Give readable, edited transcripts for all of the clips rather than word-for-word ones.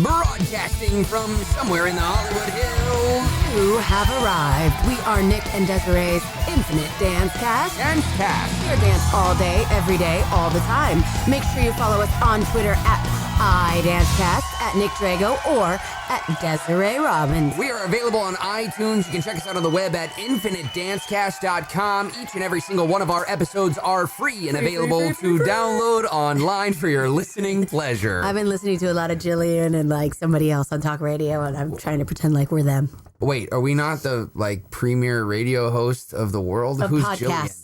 Broadcasting from somewhere in the Hollywood Hills. You have arrived. We are Nick and Desiree's Infinite Dance Cast. Dance Cast. Your dance all day, every day, all the time. Make sure you follow us on Twitter at iDanceCast, at Nick Drago, or at Desiree Robbins. We are available on iTunes. You can check us out on the web at infinitedancecast.com. Each and every single one of our episodes are free and available to download online for your listening pleasure. I've been listening to a lot of Jillian and like somebody else on talk radio, and I'm trying to pretend like we're them. Wait, are we not the premier radio host of the world? Of Who's podcasts. Jillian?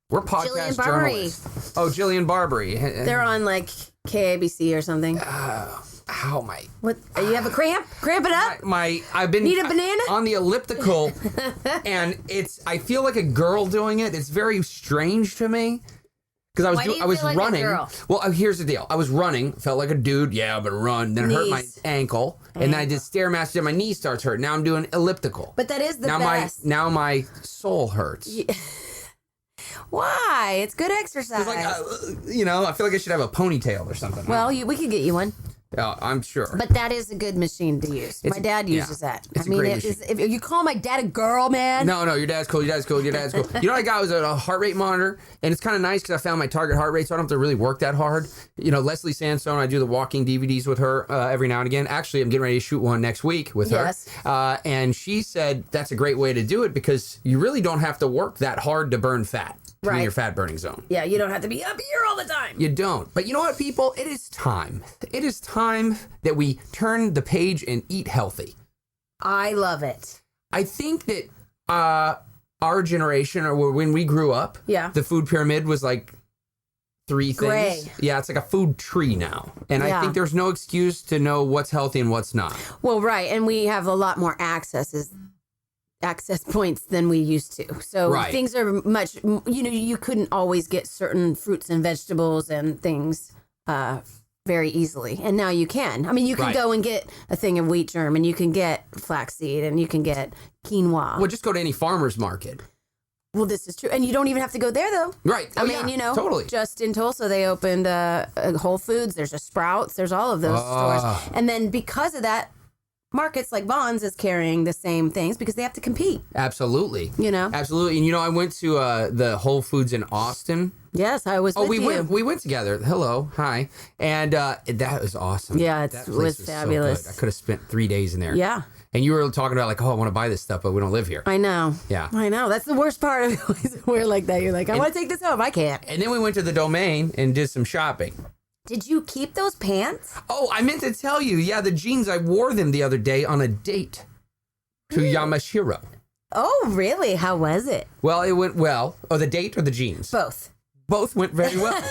We're podcast journalists. Oh, Jillian Barbary. They're on like KABC or something. Ow, my. What? You have a cramp? Cramp it up? I've been. Need a banana? On the elliptical, and I feel like a girl doing it. It's very strange to me. Because I was like running. A girl? Well, here's the deal. I was running, felt like a dude. Yeah, I'm gonna run. Then it hurt my ankle, and then I did Stairmaster. My knee starts hurting. Now I'm doing elliptical. But that is the best. Now my soul hurts. Yeah. Why? It's good exercise. It's like, I feel like I should have a ponytail or something. Well, we could get you one. I'm sure. But that is a good machine to use. My dad uses that. It's a great machine. If you call my dad a girl, man. No, your dad's cool. Your dad's cool. You know what I got was a heart rate monitor, and it's kind of nice because I found my target heart rate, so I don't have to really work that hard. Leslie Sandstone, I do the walking DVDs with her every now and again. Actually, I'm getting ready to shoot one next week with her. And she said that's a great way to do it because you really don't have to work that hard to burn fat. In your fat burning zone. Yeah, you don't have to be up here all the time. You don't. But you know what, people? It is time. It is time that we turn the page and eat healthy. I love it. I think that our generation, or when we grew up, the food pyramid was like 3 things. Gray. Yeah, it's like a food tree now. And I think there's no excuse to know what's healthy and what's not. Well, right. And we have a lot more access points than we used to. So things are much, you couldn't always get certain fruits and vegetables and things very easily. And now you can. I mean, you can go and get a thing of wheat germ, and you can get flaxseed, and you can get quinoa. Well, just go to any farmer's market. Well, this is true. And you don't even have to go there, though. Right. I mean, totally. Just in Tulsa, they opened a Whole Foods. There's a Sprouts. There's all of those stores. And then because of that, markets like Vons is carrying the same things because they have to compete. Absolutely. Absolutely. And I went to the Whole Foods in Austin. Yes, I was with you. We went together. Hello. Hi. And that was awesome. Yeah, it was fabulous. So good. I could have spent 3 days in there. Yeah. And you were talking about like, I want to buy this stuff, but we don't live here. I know. Yeah. I know. That's the worst part of it. We're like that. You're like, I want to take this home. I can't. And then we went to the Domain and did some shopping. Did you keep those pants? Oh, I meant to tell you. Yeah, the jeans, I wore them the other day on a date to Yamashiro. Oh, really? How was it? Well, it went well. Oh, the date or the jeans? Both. Both went very well.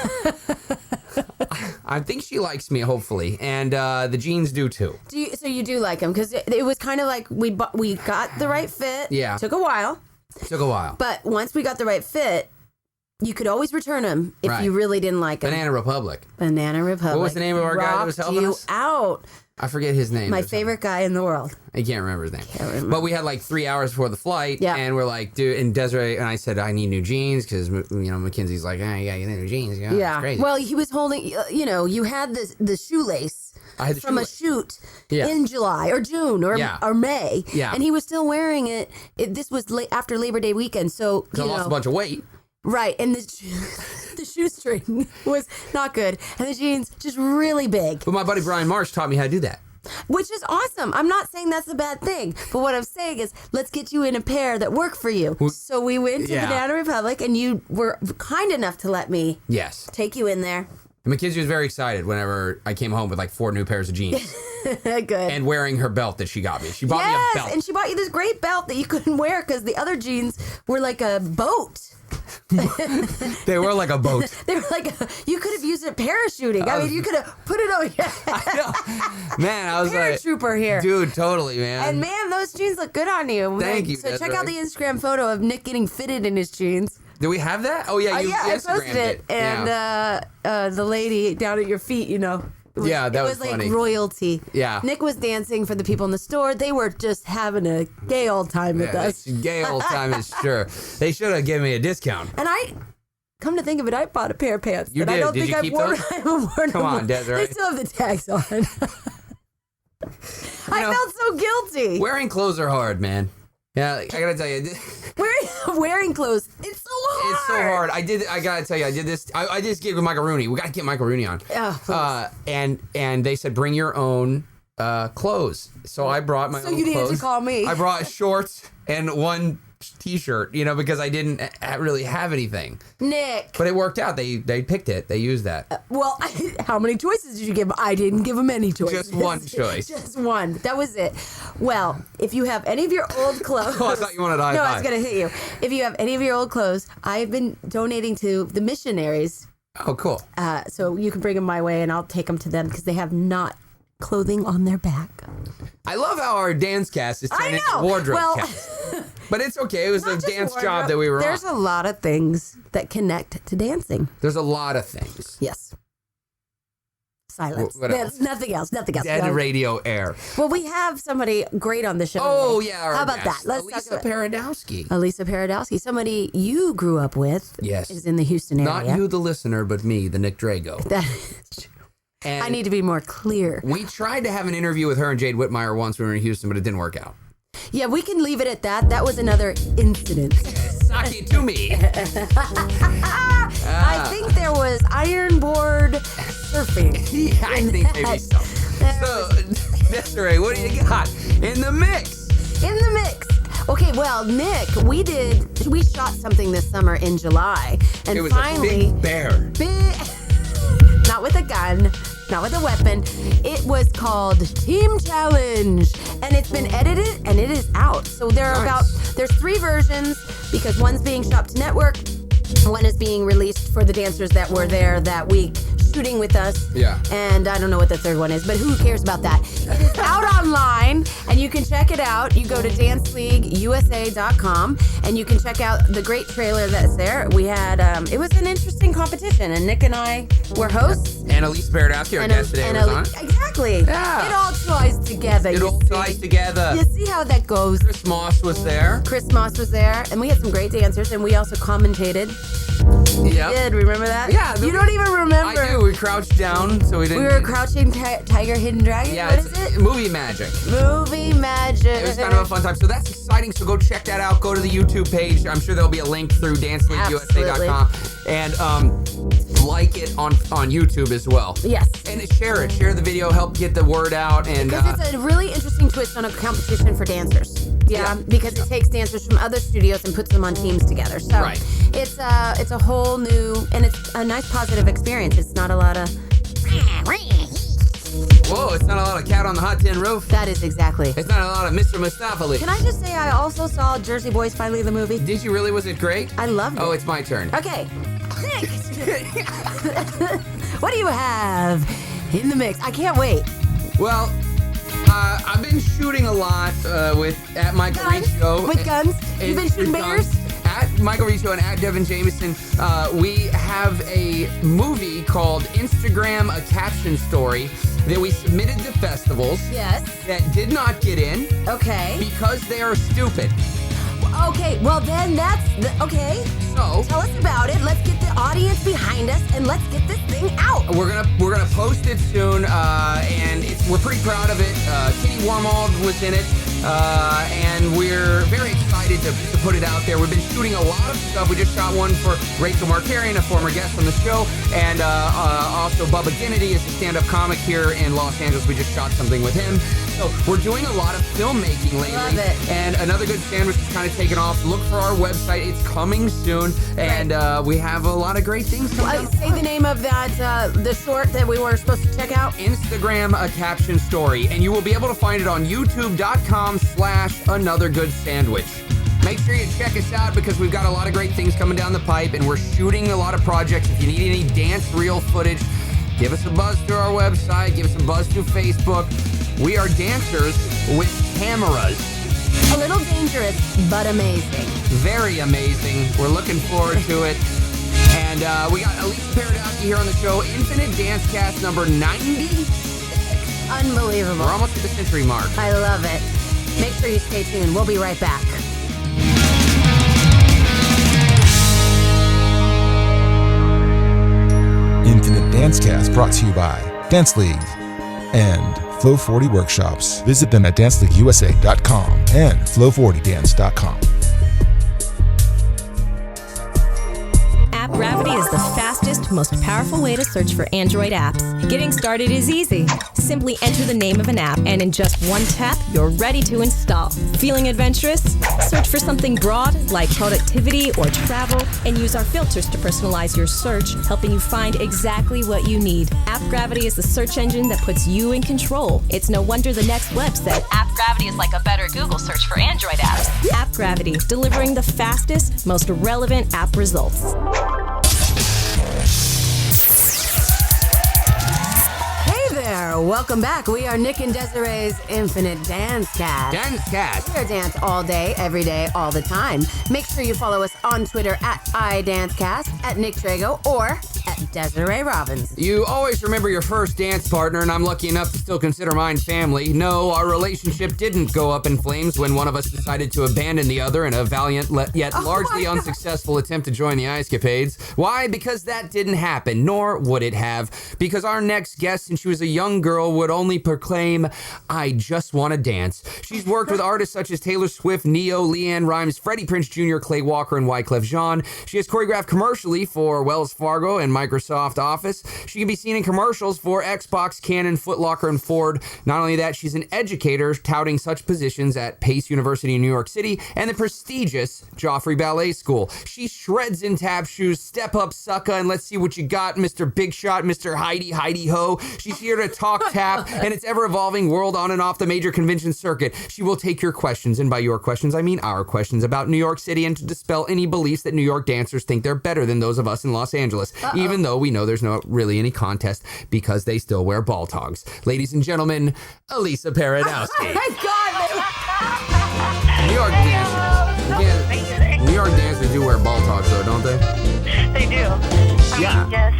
I think she likes me, hopefully, and the jeans do too. So you do like them because it was kind of like we got the right fit. Yeah, took a while. But once we got the right fit, you could always return them if you really didn't like them. Banana Republic. What was the name of our guy that was helping us? Out. I forget his name. My favorite guy in the world. I can't remember his name. But we had like 3 hours before the flight, and we're like, dude, and Desiree and I said, I need new jeans because Mackenzie's like, you gotta get new jeans. Yeah. It's crazy. Well, he was holding. You had the shoelace. From a shoot in July or June or May, and he was still wearing it. This was after Labor Day weekend, so I lost a bunch of weight. Right, and the shoestring was not good, and the jeans just really big. But my buddy Brian Marsh taught me how to do that. Which is awesome. I'm not saying that's a bad thing, but what I'm saying is let's get you in a pair that work for you. So we went to Banana Republic, and you were kind enough to let me take you in there. And Mackenzie was very excited whenever I came home with like 4 new pairs of jeans. Good. And wearing her belt that she got me. She bought me a belt. And she bought you this great belt that you couldn't wear because the other jeans were like a boat. They were like a boat. They were like you could have used it parachuting. I mean, you could have put it over your head. I know. Man, I was paratrooper here. Dude, totally, man. And man, those jeans look good on you. Thank you. So check out the Instagram photo of Nick getting fitted in his jeans. Do we have that? Oh yeah, you I posted it. And the lady down at your feet, It was like funny. Royalty. Yeah. Nick was dancing for the people in the store. They were just having a gay old time with us. Gay old time is sure. They should have given me a discount. And come to think of it, I bought a pair of pants. You did? I don't Did think you I've keep worn those? them. Come on, Desiree. They still have the tags on. I felt so guilty. Wearing clothes are hard, man. Yeah, I gotta tell you. Wearing clothes, it's so hard. It's so hard. I gotta tell you, I did this. I did this gig with Michael Rooney. We gotta get Michael Rooney on. Oh, and they said bring your own clothes. So I brought my own clothes. So you didn't have to call me. I brought shorts and one t-shirt, because I didn't really have anything. Nick. But it worked out. They picked it. They used that. Well, how many choices did you give? I didn't give them any choices. Just one choice. Just one. That was it. Well, if you have any of your old clothes. Oh, I thought you wanted to high No, five. I was going to hit you. If you have any of your old clothes, I've been donating to the missionaries. Oh, cool. So you can bring them my way and I'll take them to them because they have not clothing on their back. I love how our dance cast is turning into wardrobe cast. But it's okay. It was a dance job that we were There's on. a lot of things that connect to dancing. There's a lot of things. Yes. Silence. What else? Nothing else. Dead radio air. Well, we have somebody great on the show. Oh, today. yeah. How about that? Let's Alisa talk about Paradowski. Alisa Paradowski, somebody you grew up with. Yes. Is in the Houston area. Not you, the listener, but me, the Nick Drago. That is true. And I need to be more clear. We tried to have an interview with her and Jade Whitmire once when we were in Houston, but it didn't work out. Yeah, we can leave it at that. That was another incident. Suck it to me. I think there was ironboard surfing. Yeah, I think maybe so. So, Desiree, what do you got in the mix? In the mix. Okay, well, Nick, we shot something this summer in July, and it was finally, a big bear. Not with a gun, not with a weapon. It was called Team Challenge, and it's been edited and it is out. So there's 3 versions because one's being shot to network, one is being released for the dancers that were there that week shooting with us. Yeah. And I don't know what the third one is, but who cares about that? It is out online, and you can check it out. You go to danceleagueusa.com, and you can check out the great trailer that's there. We had, it was an interesting competition, and Nick and I were hosts. And Alisa Paradowski, our guest today, was on. Exactly. Yeah. It all ties together. It all ties together. You see how that goes. Chris Moss was there. And we had some great dancers, and we also commentated. Yeah. We did, remember that? Yeah. You don't even remember. I do. We crouched down, so we didn't. We were Crouching Tiger, Hidden Dragon. Yeah, what is it? Movie magic. Movie magic. It was kind of a fun time. So that's exciting. So go check that out. Go to the YouTube page. I'm sure there'll be a link through danceleagueusa.com. And like it on YouTube as well. Yes. And share it. Share the video. Help get the word out. And because it's a really interesting twist on a competition for dancers. Yeah, because it takes dancers from other studios and puts them on teams together. So right. It's a whole new, and it's a nice positive experience. It's not a lot of. Whoa, it's not a lot of Cat on the Hot Tin Roof. That is exactly. It's not a lot of Mr. Mustafa Ali. Can I just say I also saw Jersey Boys finally the movie? Did you really? Was it great? I loved it. Oh, it's my turn. Okay. Nick, what do you have in the mix? I can't wait. Well, I've been shooting a lot at Michael Reed Show. With guns? You've been shooting bears? At Michael Reed Show and at Devin Jameson, we have a movie called Instagram, a Caption Story that we submitted to festivals. Yes. That did not get in. Okay. Because they are stupid. Okay, well then okay. So tell us about it. Let's get the audience behind us and let's get this thing out. We're gonna post it soon, and we're pretty proud of it. Kitty Warmald was in it, and we're very excited to put it out there. We've been shooting a lot of stuff. We just shot one for Rachel Markarian, a former guest on the show, and also Bubba Kennedy is a stand-up comic here in Los Angeles. We just shot something with him. So we're doing a lot of filmmaking lately. Love it. And Another Good Sandwich is kind of taken off. Look for our website. It's coming soon. And we have a lot of great things coming up. Say the name of that, the short that we were supposed to check out. Instagram, a Caption Story. And you will be able to find it on youtube.com/anothergoodsandwich. Make sure you check us out because we've got a lot of great things coming down the pipe and we're shooting a lot of projects. If you need any dance reel footage, give us a buzz through our website. Give us a buzz through Facebook. We are dancers with cameras. A little dangerous, but amazing. Very amazing. We're looking forward to it. And we got Alisa Paradowski here on the show. Infinite Dance Cast number 96. Unbelievable. We're almost at the century mark. I love it. Make sure you stay tuned. We'll be right back. Infinite Dance Cast brought to you by Dance League and Flow 40 workshops. Visit them at danceleagueusa.com and flow40dance.com. App Gravity is the fastest, most powerful way to search for Android apps. Getting started is easy. Simply enter the name of an app, and in just one tap, you're ready to install. Feeling adventurous? Search for something broad, like productivity or travel, and use our filters to personalize your search, helping you find exactly what you need. App Gravity is the search engine that puts you in control. It's no wonder the next web said App Gravity is like a better Google search for Android apps. App Gravity, delivering the fastest, most relevant app results. There. Welcome back. We are Nick and Desiree's Infinite Dance Cast. Dance Cast. We are dance all day, every day, all the time. Make sure you follow us on Twitter at iDanceCast, at Nick Trago, or at Desiree Robbins. You always remember your first dance partner, and I'm lucky enough to still consider mine family. No, our relationship didn't go up in flames when one of us decided to abandon the other in a valiant yet largely unsuccessful attempt to join the Ice Capades. Why? Because that didn't happen, nor would it have. Because our next guest, since she was a young girl, would only proclaim, "I just want to dance." She's worked with artists such as Taylor Swift, Neo, Leanne Rimes, Freddie Prinze Jr., Clay Walker, and Wyclef Jean. She has choreographed commercially for Wells Fargo and Microsoft Office. She can be seen in commercials for Xbox, Canon, Foot Locker, and Ford. Not only that, she's an educator touting such positions at Pace University in New York City and the prestigious Joffrey Ballet School. She shreds in tap shoes. Step up, sucka, and let's see what you got, Mr. Big Shot, Mr. Heidi Ho. She's here to talk tap and its ever-evolving world on and off the major convention circuit. She will take your questions, and by your questions, I mean our questions about New York City, and to dispel any beliefs that New York dancers think they're better than those of us in Los Angeles, even though we know there's not really any contest because they still wear ball togs. Ladies and gentlemen, Alisa Paradowski. Oh my God! New York dancers. New York dancers do wear ball togs, though, don't they? They do. Yeah. Yes,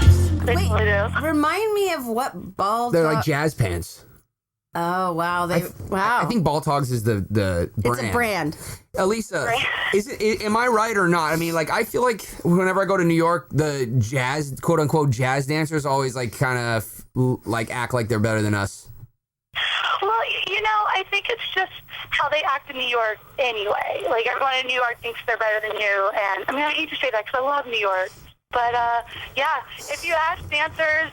they Wait, totally do. remind me of what ball. They're like jazz pants. Oh wow! Wow. I think ball togs is the brand. It's a brand. Elisa, am I right or not? I mean, like, I feel like whenever I go to New York, the jazz, quote unquote, jazz dancers always like kind of like act like they're better than us. Well, I think it's just how they act in New York anyway. Like, everyone in New York thinks they're better than you. And, I mean, I hate to say that because I love New York. But, yeah, if you ask dancers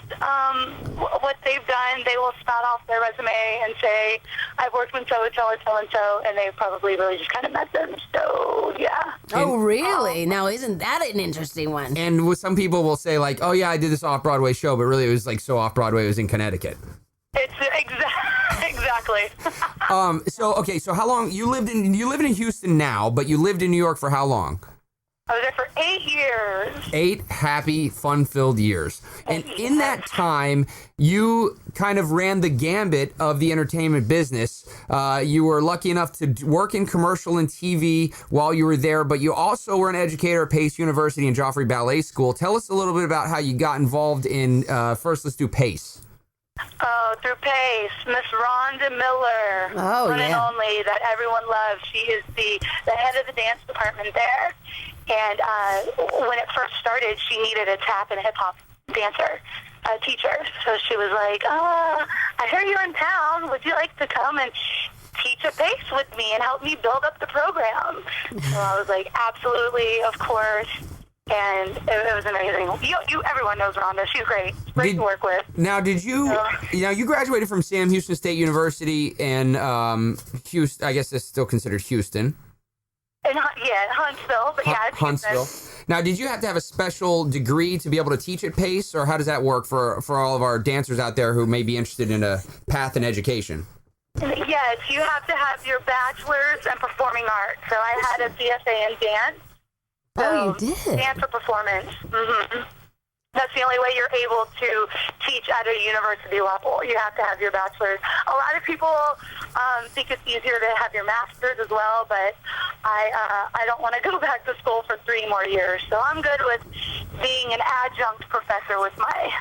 what they've done, they will spout off their resume and say, I've worked with so-and-so and so-and-so, and they've probably really just kind of met them. So, yeah. Oh, really? Now, isn't that an interesting one? And with some people will say, like, oh, yeah, I did this off-Broadway show, but really it was, like, so off-Broadway it was in Connecticut. It's exactly. So how long you live in Houston now, but you lived in New York for how long? I was there for 8 years. 8 happy, fun-filled years. And in that time, you kind of ran the gambit of the entertainment business. You were lucky enough to work in commercial and TV while you were there, but you also were an educator at Pace University and Joffrey Ballet School. Tell us a little bit about how you got involved in, first let's do Pace. Oh, through Pace, Miss Rhonda Miller. Oh, one and yeah. only that everyone loves. She is the head of the dance department there. And when it first started, she needed a tap and hip hop dancer, teacher. So she was like, I heard you're in town. Would you like to come and teach a Pace with me and help me build up the program? So I was like, absolutely, of course. And it was amazing. Everyone knows Rhonda. She's great. Great to work with. Now, you graduated from Sam Houston State University in Houston. I guess it's still considered Houston. Huntsville, but yeah, it's Huntsville. Now, did you have to have a special degree to be able to teach at Pace, or how does that work for all of our dancers out there who may be interested in a path in education? Yes, you have to have your bachelor's in performing arts. So I had a CSA in dance. Oh, you did? Dance for performance. Mm-hmm. That's the only way you're able to teach at a university level. You have to have your bachelor's. A lot of people think it's easier to have your master's as well, but I don't want to go back to school for 3 more years. So I'm good with being an adjunct professor with my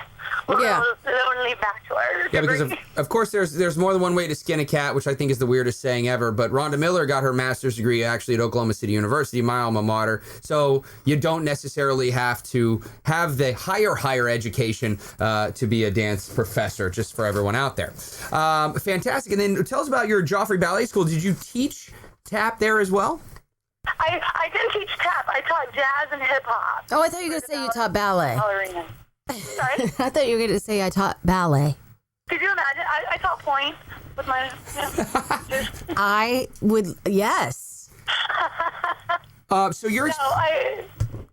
only back to her. Yeah, because of course there's more than one way to skin a cat, which I think is the weirdest saying ever. But Rhonda Miller got her master's degree actually at Oklahoma City University, my alma mater. So you don't necessarily have to have the higher education to be a dance professor, just for everyone out there. Fantastic. And then tell us about your Joffrey Ballet School. Did you teach tap there as well? I didn't teach tap. I taught jazz and hip hop. Oh, I thought you were going to say you taught ballet. Ballerina. Sorry? I thought you were going to say I taught ballet. Could you imagine? I taught point with my... I would, yes. So you're...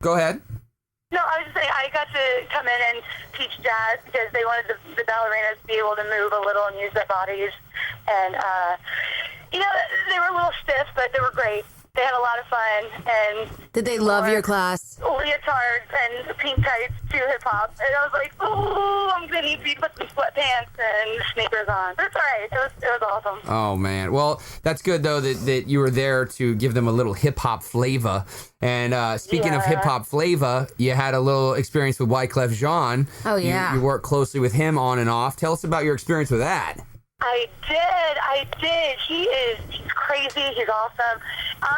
Go ahead. No, I was just saying, I got to come in and teach jazz because they wanted the ballerinas to be able to move a little and use their bodies. And, they were a little stiff, but they were great. They had a lot of fun. And did they love your class? Leotards and pink tights to hip-hop. And I was like, oh, I'm going to need to put some sweatpants and sneakers on. But it's all right. It was awesome. Oh, man. Well, that's good, though, that you were there to give them a little hip-hop flavor. And speaking of hip-hop flavor, you had a little experience with Wyclef Jean. Oh, yeah. You worked closely with him on and off. Tell us about your experience with that. I did. He's crazy. He's awesome.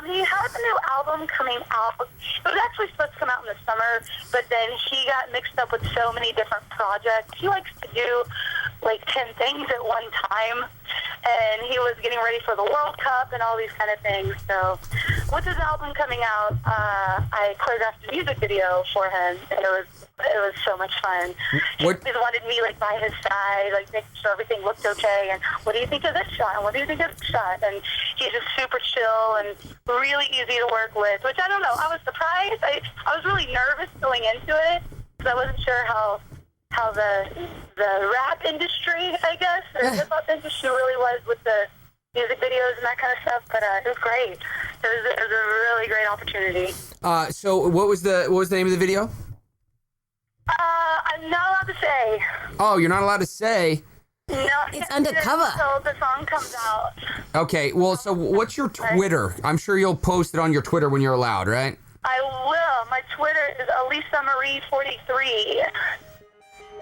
He has a new album coming out. It was actually supposed to come out in the summer, but then he got mixed up with so many different projects. He likes to do like 10 things at one time, and he was getting ready for the World Cup and all these kind of things. So with his album coming out, I choreographed a music video for him, and it was so much fun. He wanted me like by his side, like making sure everything looked okay. And what do you think of this shot? And what do you think of this shot? And he's just super chill and really easy to work with. Which I don't know. I was surprised. I was really nervous going into it because I wasn't sure how the rap industry, I guess, or hip hop industry really was with the music videos and that kind of stuff. But it was great. It was a really great opportunity. So what was the name of the video? I'm not allowed to say. Oh, you're not allowed to say? No, it's undercover. So the song comes out. Okay, well, so what's your Twitter? I'm sure you'll post it on your Twitter when you're allowed, right? I will. My Twitter is Alisa Marie 43.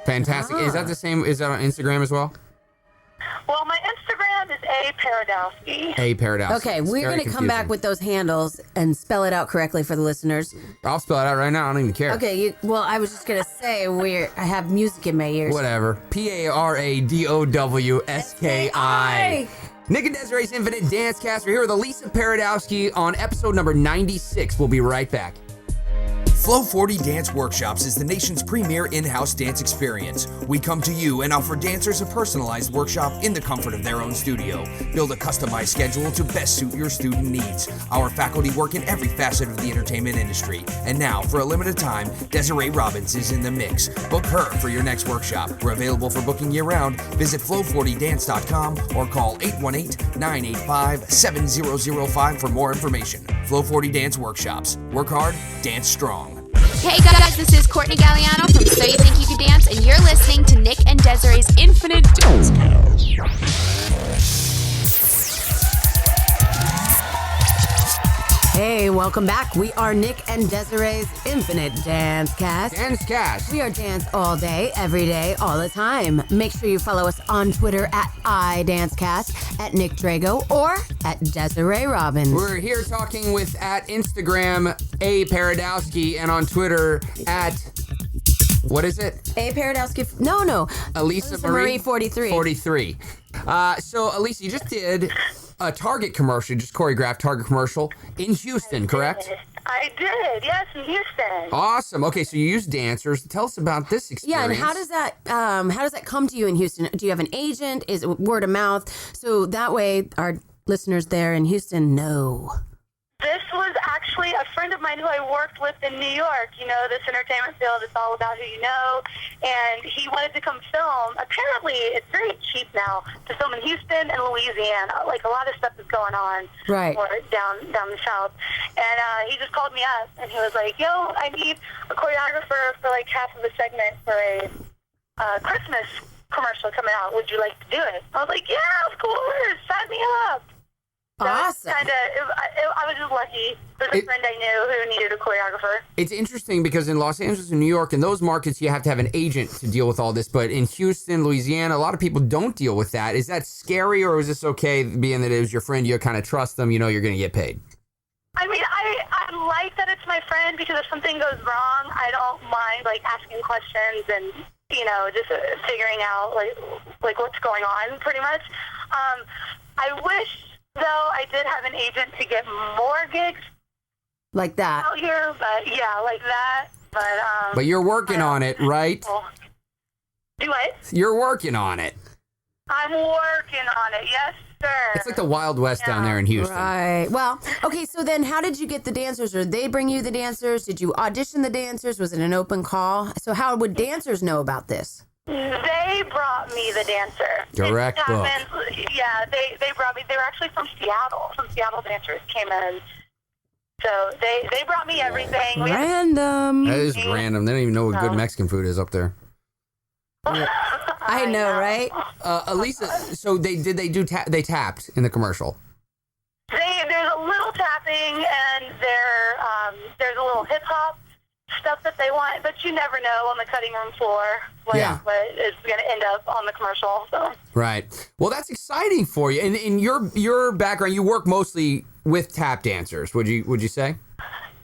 Fantastic. Is that the same? Is that on Instagram as well? Well, my Instagram is A Paradowski. A Paradowski. Okay, we're going to come back with those handles and spell it out correctly for the listeners. I'll spell it out right now. I don't even care. Okay, well, I was just going to say I have music in my ears. Whatever. Paradowski. Nick and Desiree's Infinite Dance Cast. We're here with Alisa Paradowski on episode number 96. We'll be right back. Flow 40 Dance Workshops is the nation's premier in-house dance experience. We come to you and offer dancers a personalized workshop in the comfort of their own studio. Build a customized schedule to best suit your student needs. Our faculty work in every facet of the entertainment industry. And now, for a limited time, Desiree Robbins is in the mix. Book her for your next workshop. We're available for booking year-round. Visit flow40dance.com or call 818-985-7005 for more information. Flow 40 Dance Workshops. Work hard, dance strong. Hey guys, this is Courtney Galliano from So You Think You Could Dance, and you're listening to Nick and Desiree's Infinite Dance Cast. Hey, welcome back. We are Nick and Desiree's Infinite Dance Cast. Dance Cast. We are dance all day, every day, all the time. Make sure you follow us on Twitter at iDanceCast, at Nick Drago, or at Desiree Robbins. We're here talking with at Instagram A Paradowski and on Twitter at what is it? A Paradowski. No. Alisa Marie 43. 43. So Alisa, you just did a Target commercial, just choreographed Target commercial in Houston, correct? I did, yes, in Houston. Awesome. Okay, so you use dancers. Tell us about this experience. Yeah, and how does that come to you in Houston? Do you have an agent? Is it word of mouth? So that way our listeners there in Houston know. This was actually a friend of mine who I worked with in New York. You know, this entertainment field is all about who you know. And he wanted to come film. Apparently, it's very cheap now to film in Houston and Louisiana. Like, a lot of stuff is going on right down the south. And he just called me up, and he was like, yo, I need a choreographer for, like, half of a segment for a Christmas commercial coming out. Would you like to do it? I was like, yeah, of course. Sign me up. Awesome. I was just lucky. There's a friend I knew who needed a choreographer. It's interesting because in Los Angeles and New York, in those markets, you have to have an agent to deal with all this. But in Houston, Louisiana, a lot of people don't deal with that. Is that scary, or is this okay, being that it was your friend, you kind of trust them, you know you're going to get paid? I mean, I like that it's my friend, because if something goes wrong, I don't mind, like, asking questions and, you know, just figuring out, like what's going on, pretty much. I wish, though, I did have an agent to get more gigs like that out here, but yeah, like that. But you're working on it, right? Do what? You're working on it. I'm working on it, yes, sir. It's like the Wild West down there in Houston. Right. Well, okay, so then how did you get the dancers? Or they bring you the dancers? Did you audition the dancers? Was it an open call? So how would dancers know about this? They brought me the dancer. Direct book. Yeah, they brought me. They were actually from Seattle. Some Seattle dancers came in. So they brought me everything. Random. That is random. They don't even know what good Mexican food is up there. I know, right? Alisa, so they tapped in the commercial. There's a little tapping, and there's a little hip hop stuff that they want, but you never know on the cutting room floor what is going to end up on the commercial. So. Right. Well, that's exciting for you. And in your background, you work mostly with tap dancers. Would you say?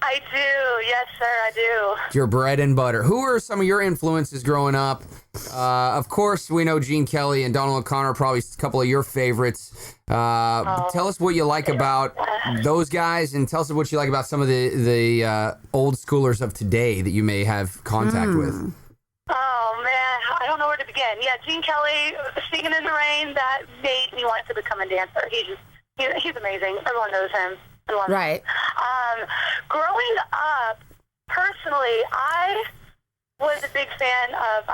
I do. Yes, sir, I do. Your bread and butter. Who are some of your influences growing up? Of course, we know Gene Kelly and Donald O'Connor are probably a couple of your favorites. Tell us what you like about those guys, and tell us what you like about some of the old schoolers of today that you may have contact with. Oh, man, I don't know where to begin. Yeah, Gene Kelly, Singing in the Rain, that made me want to become a dancer. He's amazing. Everyone knows him. Right. Growing up, personally, I was a big fan of,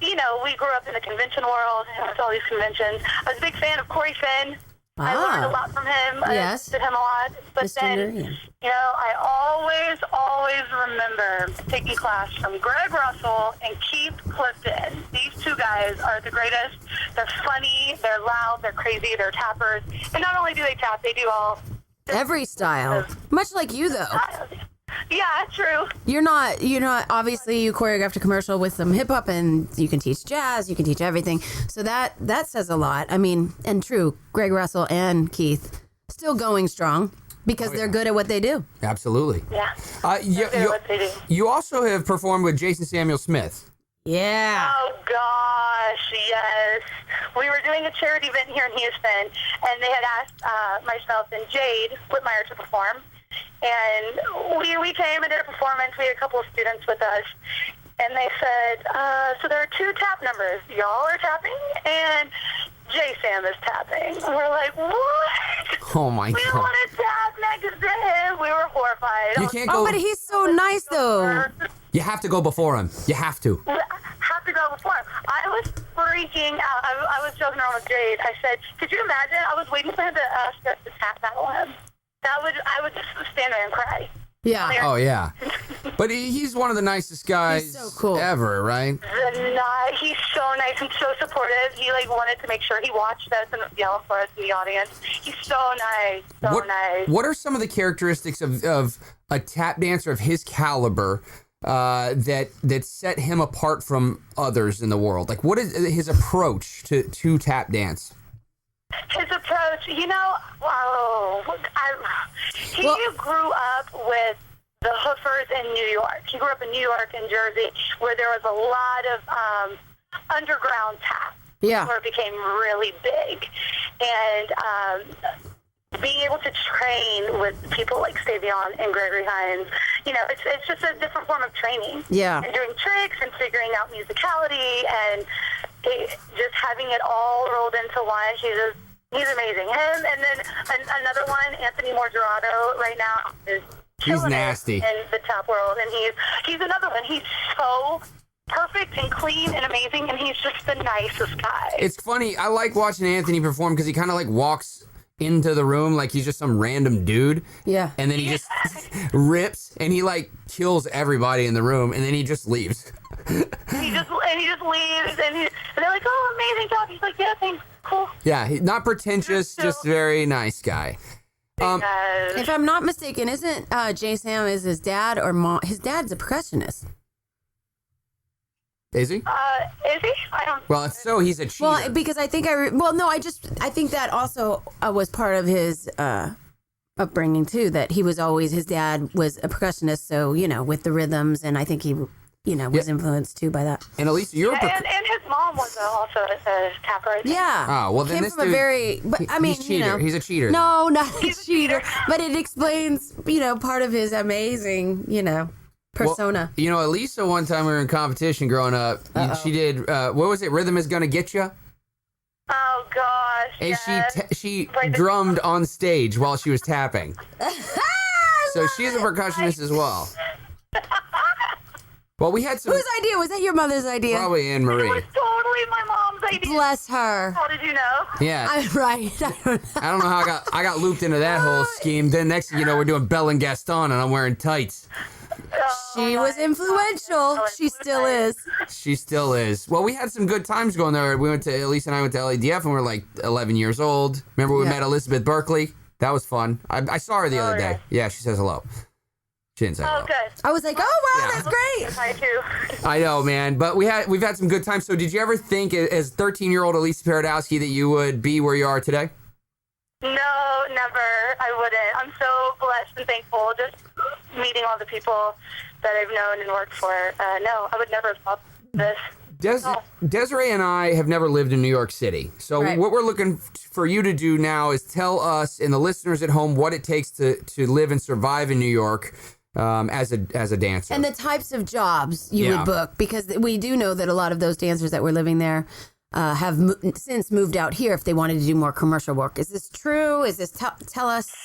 we grew up in the convention world, with all these conventions. I was a big fan of Corey Finn. I learned a lot from him. Yes. I did him a lot. But Mr. then, Nurian. I always remember taking class from Greg Russell and Keith Clifton. These two guys are the greatest. They're funny, they're loud, they're crazy, they're tappers. And not only do they tap, they do all... Every style. Much like you, though. Yeah, true. You're not, obviously you choreographed a commercial with some hip hop, and you can teach jazz, you can teach everything. So that says a lot. I mean, and true, Greg Russell and Keith still going strong because they're good at what they do. Absolutely. Yeah. They're good at what they do. You also have performed with Jason Samuel Smith. Yeah. Oh, gosh, yes. We were doing a charity event here in Houston, and they had asked myself and Jade Whitmire to perform. And we came and did a performance. We had a couple of students with us. And they said, so there are 2 tap numbers. Y'all are tapping, and J-Sam is tapping. And we're like, what? Oh, my God. We want to tap next to him. We were horrified. You can't go... but he's so nice, though. You have to go before him. You have to. Have to go before him. I was freaking out. I was joking around with Jade. I said, could you imagine? I was waiting for him to ask us to tap battle him. I would just stand there and cry. Yeah. Oh, yeah. But he's one of the nicest guys He's so cool. ever, right? He's so nice and so supportive. He wanted to make sure he watched us and yelled for us in the audience. He's so nice. Nice. What are some of the characteristics of a tap dancer of his caliber that set him apart from others in the world? Like, what is his approach to tap dance? His approach, he grew up with the Hoofers in New York. He grew up in New York and Jersey, where there was a lot of underground tap. Yeah. Where it became really big. And being able to train with people like Savion and Gregory Hines, it's just a different form of training. Yeah. And doing tricks and figuring out musicality and just having it all rolled into one. He's amazing. Him, and then another one, Anthony Morgerato, right now is killing nasty it in the tap world, and he's another one. He's so perfect and clean and amazing, and he's just the nicest guy. It's funny. I like watching Anthony perform because he kind of like walks into the room like he's just some random dude. Yeah. And then he just rips and he like kills everybody in the room and then he just leaves. He just leaves and they're like, oh, amazing job. He's like, yeah, thanks. Cool. Yeah, not pretentious, just very nice guy. If I'm not mistaken, isn't Jay Sam is his dad or mom? His dad's a percussionist. Is he? Is he? I don't. Well, if so, he's a cheater. Well, because I think I think that also was part of his upbringing too. That he was always, his dad was a percussionist, so with the rhythms, and I think he was influenced too by that. And Alisa, you're and his mom was also a tapper. I think. Yeah. Oh, well, then came this from dude, a very, but I mean, he's cheater. He's a cheater. No, not a cheater, but it explains, part of his amazing, persona. Well, Alisa, one time we were in competition growing up. She did, what was it? Rhythm is Gonna Get Ya? Oh gosh. And yes. she drummed on stage while she was tapping. So she's a percussionist as well. Well, we had some. Whose idea? Was that your mother's idea? Probably Anne Marie. It was totally my mom's idea. Bless her. How did you know? Yeah. I'm right. I don't know how I got looped into that whole scheme. Then next thing you know, we're doing Belle and Gaston, and I'm wearing tights. She was influential. She still is. She still is. Well, we had some good times going there. Elise and I went to LADF, and we were like 11 years old. Remember we met Elizabeth Berkley? That was fun. I saw her the other day. Yeah, she says hello. She didn't say hello. Oh, good. I was like, oh wow, Yeah. that's great. I too. I know, man. But we've had some good times. So did you ever think, as 13-year-old Alisa Paradowski, that you would be where you are today? No, never. I wouldn't. I'm so blessed and thankful. Just meeting all the people that I've known and worked for. No, I would never have thought this. Desiree and I have never lived in New York City. So what we're looking for you to do now is tell us and the listeners at home what it takes to live and survive in New York as a dancer. And the types of jobs you would book, because we do know that a lot of those dancers that were living there have since moved out here if they wanted to do more commercial work. Is this true? Is this tell us,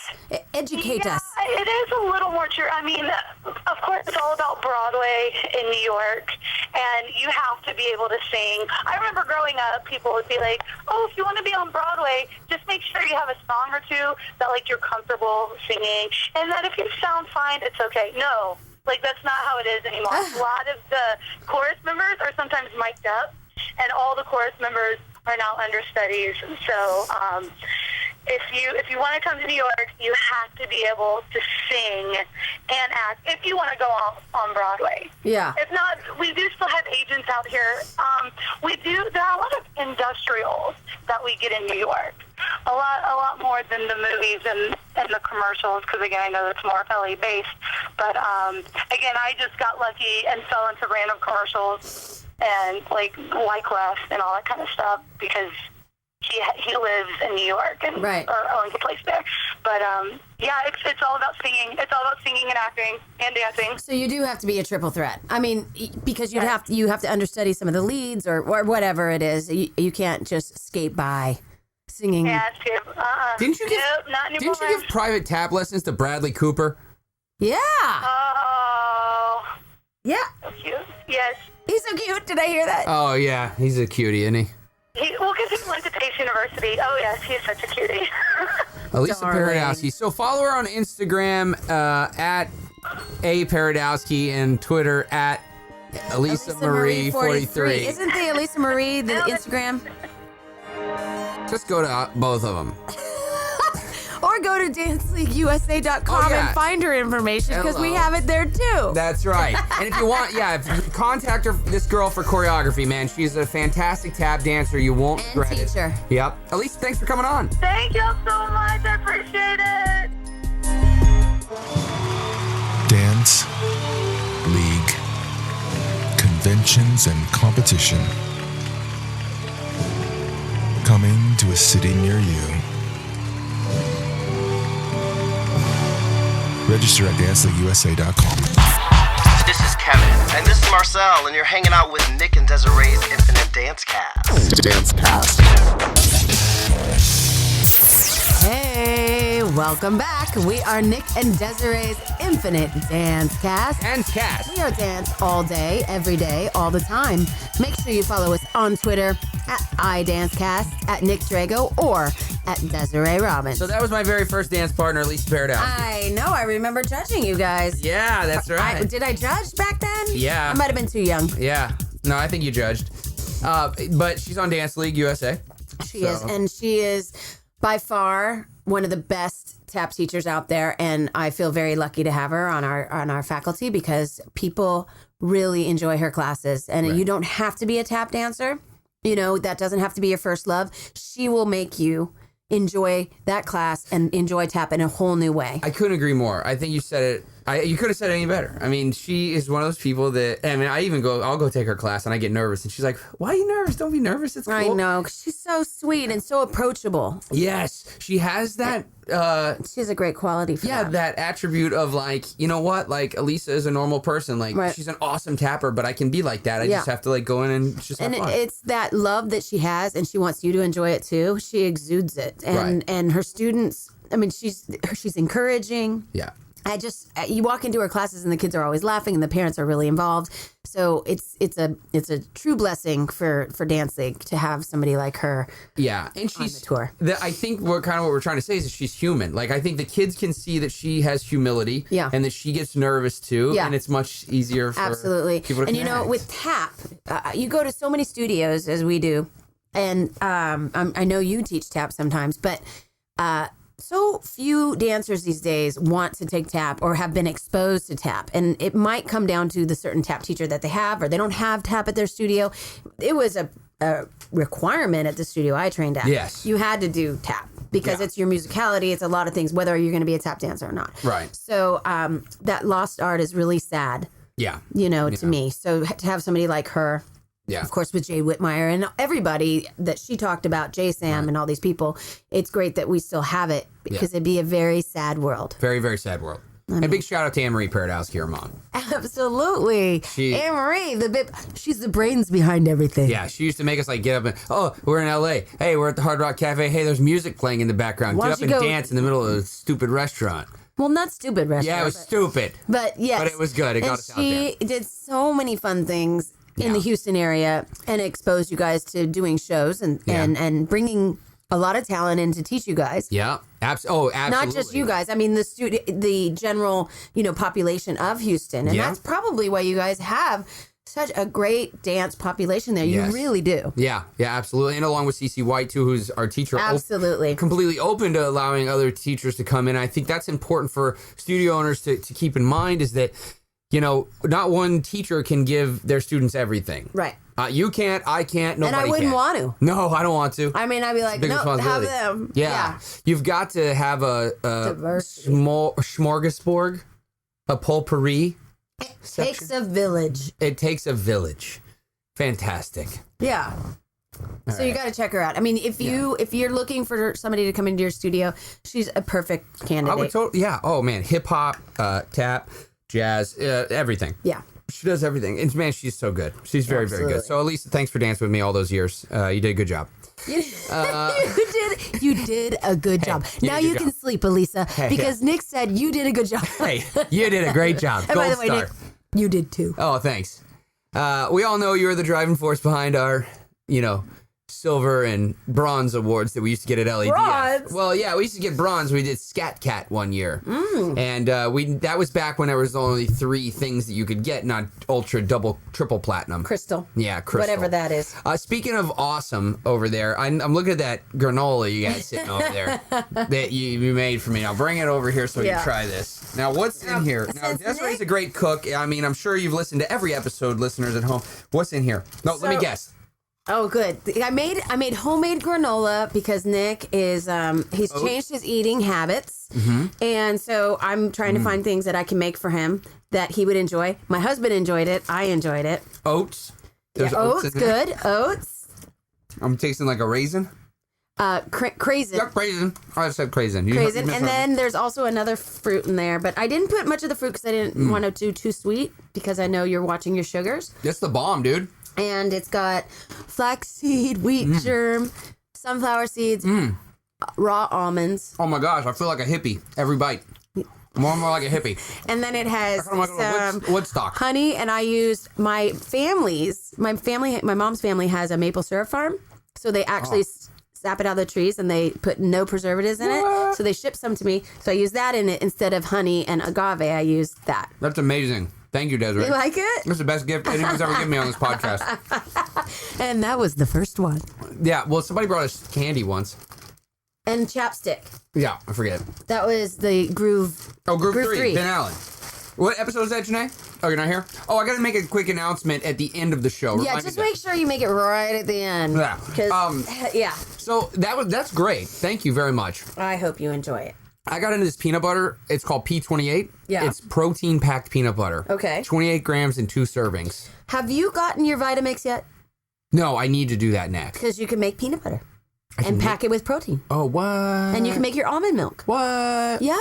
educate us? It is a little more true. I mean, of course, it's all about Broadway in New York, and you have to be able to sing. I remember growing up, people would be like, "Oh, if you want to be on Broadway, just make sure you have a song or two that like you're comfortable singing, and that if you sound fine, it's okay." No, that's not how it is anymore. A lot of the chorus members are sometimes mic'd up, and all the chorus members are now understudies. So if you want to come to New York, you have to be able to sing and act if you want to go on Broadway. Yeah. If not, we do still have agents out here. There are a lot of industrials that we get in New York. A lot more than the movies and the commercials, because again, I know it's more LA based. But again, I just got lucky and fell into random commercials and like Wyclef and all that kind of stuff because he lives in New York and or owns a place there. But it's all about singing. It's all about singing and acting and dancing. So you do have to be a triple threat. I mean, because you have to understudy some of the leads or whatever it is. You can't just skate by singing. Yeah, it's true. Didn't you give private tap lessons to Bradley Cooper? Yeah. Oh. Yeah. So cute. Yes. He's so cute. Did I hear that? Oh yeah, he's a cutie, isn't he? Because he went to Pace University. Oh yes, he's such a cutie. Alisa Paradowski. So follow her on Instagram at @Paradowski and Twitter at Alisa Marie 43. Isn't the Alisa Marie the Instagram? Just go to both of them. Or go to danceleagueusa.com and find her information because we have it there too. That's right. And if you want, contact this girl for choreography, man. She's a fantastic tap dancer. You won't regret it. Teacher. Yep. Alisa, thanks for coming on. Thank you so much. I appreciate it. Dance, league, conventions, and competition. Coming to a city near you. Register at danceleagueusa.com. This is Kevin, and this is Marcel, and you're hanging out with Nick and Desiree's Infinite Dance Cast. Dance Cast. Hey, welcome back. We are Nick and Desiree's Infinite Dance Cast. We are dance all day, every day, all the time. Make sure you follow us on Twitter at iDanceCast, at Nick Drago, or at Desiree Robbins. So that was my very first dance partner, Alisa Paradowski. I know. I remember judging you guys. Yeah, that's right. Did I judge back then? Yeah. I might have been too young. Yeah. No, I think you judged. But she's on Dance League USA. She is, and she is by far one of the best tap teachers out there, and I feel very lucky to have her on our faculty because people really enjoy her classes, and you don't have to be a tap dancer. You know, that doesn't have to be your first love. She will make you enjoy that class and enjoy tap in a whole new way. I couldn't agree more. I think you said it. You could have said it any better. I mean, she is one of those people that, I mean, I'll go take her class and I get nervous. And she's like, why are you nervous? Don't be nervous. It's cool. I know. She's so sweet and so approachable. Yes. She has that. She has a great quality for that. That attribute of like, you know what? Like, Alisa is a normal person. Like, she's an awesome tapper, but I can be like that. I just have to like go in and just have fun. It's that love that she has, and she wants you to enjoy it too. She exudes it. And her students, I mean, she's encouraging. Yeah. You walk into her classes and the kids are always laughing and the parents are really involved. So it's a true blessing for Dance League to have somebody like her. Yeah, and she's on the tour. I think what we're trying to say is that she's human. Like, I think the kids can see that she has humility. Yeah. And that she gets nervous too. Yeah. And it's much easier for people to connect. You know, with tap, you go to so many studios as we do, and I know you teach tap sometimes, but. So few dancers these days want to take tap or have been exposed to tap. And it might come down to the certain tap teacher that they have, or they don't have tap at their studio. It was a requirement at the studio I trained at. Yes. You had to do tap because it's your musicality. It's a lot of things, whether you're going to be a tap dancer or not. Right. So that lost art is really sad. Yeah. You know, to me. So to have somebody like her. Yeah. Of course, with Jay Whitmire and everybody that she talked about, Jay Sam and all these people, it's great that we still have it because it'd be a very sad world. Very, very sad world. And big shout out to Anne-Marie Paradowski, her mom. Absolutely. Anne-Marie, she's the brains behind everything. Yeah, she used to make us like get up and, we're in LA. Hey, we're at the Hard Rock Cafe. Hey, there's music playing in the background. Get up and dance in the middle of a stupid restaurant. Well, not stupid restaurant. Yeah, it was stupid. But yes. But it was good. It got us out there. She did so many fun things in the Houston area and exposed you guys to doing shows and bringing a lot of talent in to teach you guys. Yeah. Absolutely. Not just you guys. I mean, the general, population of Houston. And that's probably why you guys have such a great dance population there. You really do. Yeah. Yeah, absolutely. And along with CC White, too, who's our teacher. Absolutely. Completely open to allowing other teachers to come in. I think that's important for studio owners to keep in mind is that, not one teacher can give their students everything. Right. You can't, I can't, nobody can. And I wouldn't want to. No, I don't want to. I mean, I'd be like, no, have them. Yeah. You've got to have a smorgasbord, a potpourri. It takes a village. It takes a village. Fantastic. Yeah. So you got to check her out. I mean, if you're looking for somebody to come into your studio, she's a perfect candidate. I would totally, Oh, man. Hip hop, tap, jazz, everything. Yeah. She does everything. And man, she's so good. She's very, very good. So, Alisa, thanks for dancing with me all those years. You did a good job. You did a good job. Now you can sleep, Alisa, because Nick said you did a good job. Hey, you did a great job. And by the way, Nick, you did too. Oh, thanks. We all know you're the driving force behind our, silver and bronze awards that we used to get at LADF. Bronze? Well, yeah, we used to get bronze. We did Scat Cat one year. And that was back when there was only 3 things that you could get, not ultra, double, triple platinum. Crystal. Yeah, crystal. Whatever that is. Speaking of awesome over there, I'm looking at that granola you guys sitting over there that you made for me. Now bring it over here so we can try this. Now, what's in here? Now, Desiree's a great cook. I mean, I'm sure you've listened to every episode, listeners at home. What's in here? No, let me guess. Oh, good. I made homemade granola because Nick is he's changed his eating habits, and so I'm trying to find things that I can make for him that he would enjoy. My husband enjoyed it. I enjoyed it. Oats. There's oats. Good. Oats. I'm tasting like a raisin. Craisin. Yep, craisin. I said craisin. Craisin. And then there's also another fruit in there, but I didn't put much of the fruit because I didn't want to do too sweet because I know you're watching your sugars. That's the bomb, dude. And it's got flaxseed, wheat germ, sunflower seeds, raw almonds. Oh my gosh, I feel like a hippie every bite. More and more like a hippie. And then it has some Woodstock honey, and I used my mom's family has a maple syrup farm, so they actually sap it out of the trees, and they put no preservatives in it. So they shipped some to me. So I used that in it instead of honey and agave. I used that. That's amazing. Thank you, Desiree. You like it? That's the best gift anyone's ever given me on this podcast. And that was the first one. Yeah, well, somebody brought us candy once. And chapstick. Yeah, I forget. That was the Groove. Oh, Groove 3, Ben Allen. What episode is that, Janae? Oh, you're not here? Oh, I got to make a quick announcement at the end of the show. Yeah, just make sure you make it right at the end. Yeah. Yeah. So that's great. Thank you very much. I hope you enjoy it. I got into this peanut butter. It's called P28. Yeah. It's protein-packed peanut butter. Okay. 28 grams in 2 servings. Have you gotten your Vitamix yet? No, I need to do that next. Because you can make peanut butter and pack it with protein. Oh, what? And you can make your almond milk. What? Yeah.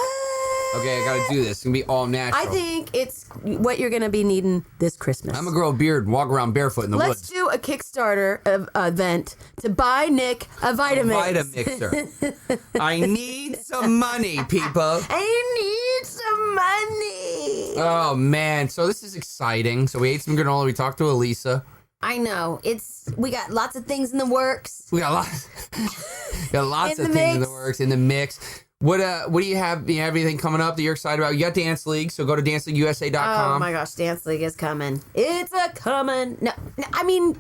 Okay, I got to do this. It's going to be all natural. I think it's what you're going to be needing this Christmas. I'm going to grow a beard and walk around barefoot in the woods. Let's do a Kickstarter event to buy Nick a Vitamix. Vitamixer. I need some money, people. I need some money. Oh, man. So this is exciting. So we ate some granola. We talked to Alisa. I know. We got lots of things in the works. We got lots of things in the works, in the mix. What do you have? Do you have anything coming up that you're excited about? You got Dance League, so go to danceleagueusa.com. Oh my gosh, Dance League is coming. It's a coming. No, I mean,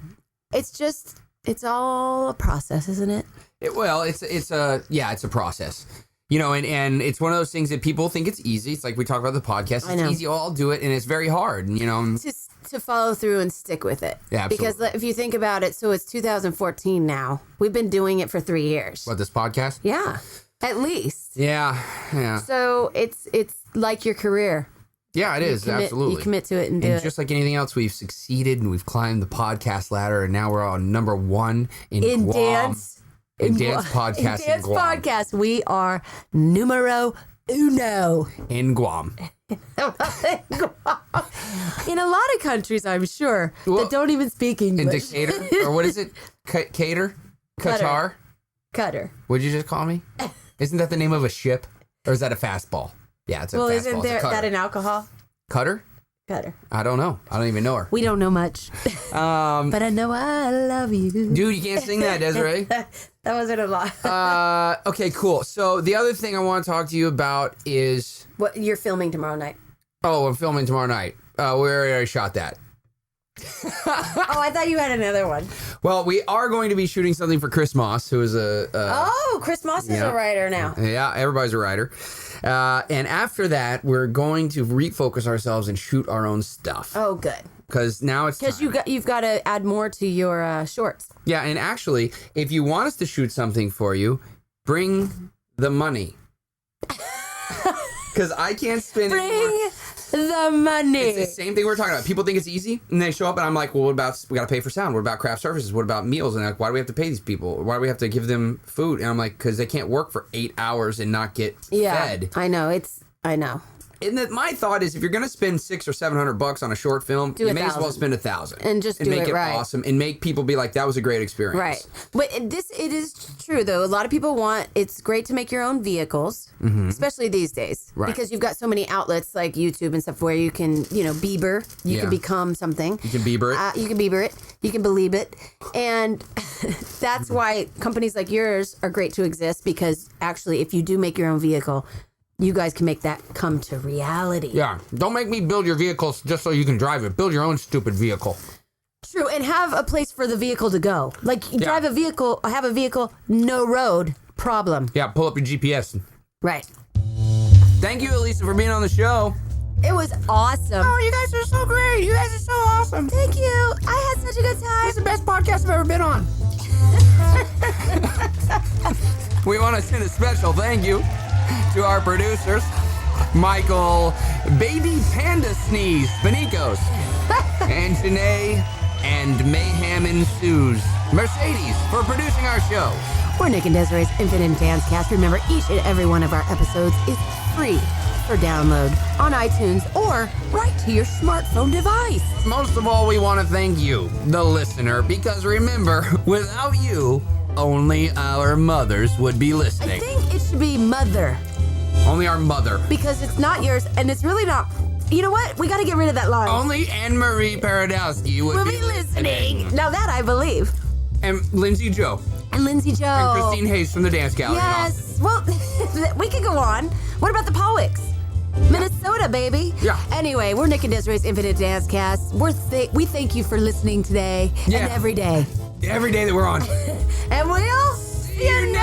it's all a process, isn't it? It's a process. You know, and it's one of those things that people think it's easy. It's like we talk about the podcast. It's easy. I'll do it, and it's very hard. You know, just to follow through and stick with it. Yeah, absolutely. Because if you think about it, so it's 2014 now. We've been doing it for 3 years. What, this podcast? Yeah, at least. Yeah. So it's like your career. Yeah, it is. Absolutely. You commit to it and do it. Just like anything else, we've succeeded and we've climbed the podcast ladder, and now we're on number 1 in Guam. Dance. In dance podcast in Guam. Podcast, we are numero uno. In Guam. In a lot of countries, I'm sure, that don't even speak English. In Decatur? Or what is it? Cater? Qatar? Cutter. What'd you just call me? Isn't that the name of a ship? Or is that a fastball? Yeah, it's a fastball. Well, isn't that an alcohol? Cutter? Cutter. I don't know. I don't even know her. We don't know much. But I know I love you. Dude, you can't sing that, Desiree. That wasn't a lot. Okay, cool. So the other thing I want to talk to you about is... What you're filming tomorrow night. Oh, I'm filming tomorrow night. We already shot that. Oh, I thought you had another one. Well, we are going to be shooting something for Chris Moss, who is Chris Moss is a writer now. Yeah, everybody's a writer. And after that, we're going to refocus ourselves and shoot our own stuff. Oh, good. Because now it's because you've got to add more to your shorts. Yeah, and actually, if you want us to shoot something for you, bring the money. Because I can't spend anymore. The money. It's the same thing we're talking about. People think it's easy, and they show up, and I'm like, well, what about, we got to pay for sound? What about craft services? What about meals? And like, why do we have to pay these people? Why do we have to give them food? And I'm like, because they can't work for 8 hours and not get fed. I know. I know. And my thought is, if you're going to spend $600 or $700 on a short film, you may as well spend $1,000 and just make it right. awesome and make people be like, that was a great experience. Right. But it is true though. A lot of people it's great to make your own vehicles, especially these days, because you've got so many outlets like YouTube and stuff where you can, Bieber, you can become something. You can Bieber it. You can Bieber it. You can believe it, and that's why companies like yours are great to exist, because actually, if you do make your own vehicle, you guys can make that come to reality. Yeah. Don't make me build your vehicles just so you can drive it. Build your own stupid vehicle. True. And have a place for the vehicle to go. Like, have a vehicle, no road, problem. Yeah, pull up your GPS. Right. Thank you, Alisa, for being on the show. It was awesome. Oh, you guys are so great. You guys are so awesome. Thank you. I had such a good time. It's the best podcast I've ever been on. We want to send a special thank you to our producers, Michael Baby Panda Sneeze Benicos, and Janae and Mayhem Ensues Mercedes for producing our show. We're Nick and Desiree's Infinite Dance Cast. Remember, each and every one of our episodes is free for download on iTunes or right to your smartphone device. Most of all, we want to thank you, the listener, because remember, without you, only our mothers would be listening. I think it should be mother. Only our mother. Because it's not yours, and it's really not. You know what? We got to get rid of that line. Only Anne-Marie Paradowski would be listening. Now that I believe. And Lindsay Joe. And Lindsay Joe. And Christine Hayes from the Dance Gallery. Yes. Well, we could go on. What about the Powicks? Minnesota, baby. Yeah. Anyway, we're Nick and Desiree's Infinite Dance Cast. We thank you for listening today and every day. Every day that we're on. And we'll see you